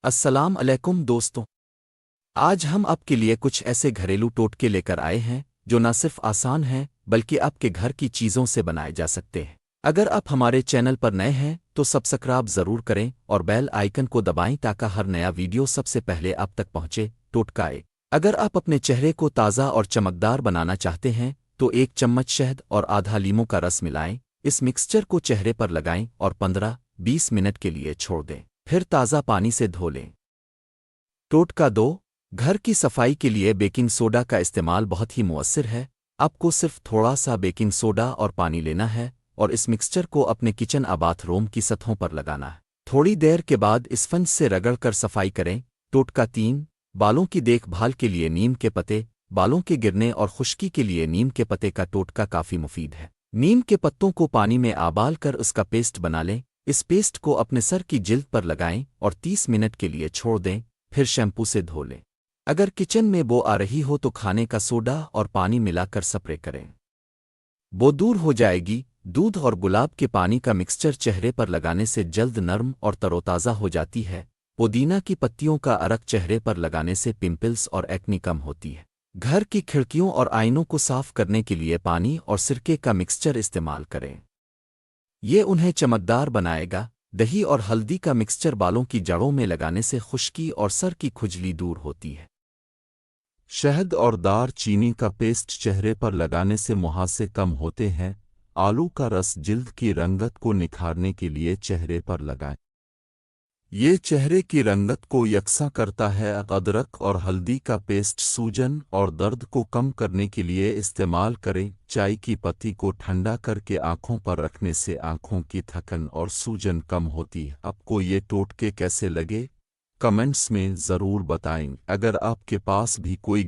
السلام علیکم دوستوں، آج ہم آپ کے لیے کچھ ایسے گھریلو ٹوٹکے لے کر آئے ہیں جو نہ صرف آسان ہیں بلکہ آپ کے گھر کی چیزوں سے بنائے جا سکتے ہیں۔ اگر آپ ہمارے چینل پر نئے ہیں تو سبسکرائب ضرور کریں اور بیل آئیکن کو دبائیں تاکہ ہر نیا ویڈیو سب سے پہلے آپ تک پہنچے۔ ٹوٹکائے اگر آپ اپنے چہرے کو تازہ اور چمکدار بنانا چاہتے ہیں تو 1 چمچ شہد اور آدھا لیموں کا رس ملائیں، اس مکسچر کو چہرے پر لگائیں اور 15-20 منٹ کے لیے چھوڑ دیں، پھر تازہ پانی سے دھو لیں۔ ٹوٹکا 2، گھر کی صفائی کے لیے بیکنگ سوڈا کا استعمال بہت ہی مؤثر ہے۔ آپ کو صرف تھوڑا سا بیکنگ سوڈا اور پانی لینا ہے اور اس مکسچر کو اپنے کچن اور باتھ روم کی سطحوں پر لگانا ہے۔ تھوڑی دیر کے بعد اسفنج سے رگڑ کر صفائی کریں۔ ٹوٹکا 3، بالوں کی دیکھ بھال کے لیے نیم کے پتے۔ بالوں کے گرنے اور خشکی کے لیے نیم کے پتے کا ٹوٹکا کافی مفید ہے۔ نیم کے پتوں کو پانی میں ابال کر اس کا پیسٹ بنا لیں۔ اس پیسٹ کو اپنے سر کی جلد پر لگائیں اور 30 منٹ کے لیے چھوڑ دیں، پھر شیمپو سے دھو لیں۔ اگر کچن میں بو آ رہی ہو تو کھانے کا سوڈا اور پانی ملا کر سپرے کریں، بو دور ہو جائے گی۔ دودھ اور گلاب کے پانی کا مکسچر چہرے پر لگانے سے جلد نرم اور تروتازہ ہو جاتی ہے۔ پودینہ کی پتیوں کا عرق چہرے پر لگانے سے پمپلز اور ایکنی کم ہوتی ہے۔ گھر کی کھڑکیوں اور آئینوں کو صاف کرنے کے لیے پانی اور سرکے کا مکسچر استعمال کریں، یہ انہیں چمکدار بنائے گا۔ دہی اور ہلدی کا مکسچر بالوں کی جڑوں میں لگانے سے خشکی اور سر کی کھجلی دور ہوتی ہے۔ شہد اور دار چینی کا پیسٹ چہرے پر لگانے سے مہاسے کم ہوتے ہیں۔ آلو کا رس جلد کی رنگت کو نکھارنے کے لیے چہرے پر لگائیں، یہ چہرے کی رنگت کو یکساں کرتا ہے۔ ادرک اور ہلدی کا پیسٹ سوجن اور درد کو کم کرنے کے لیے استعمال کریں۔ چائے کی پتی کو ٹھنڈا کر کے آنکھوں پر رکھنے سے آنکھوں کی تھکن اور سوجن کم ہوتی ہے۔ آپ کو یہ ٹوٹکے کیسے لگے کمنٹس میں ضرور بتائیں۔ اگر آپ کے پاس بھی کوئی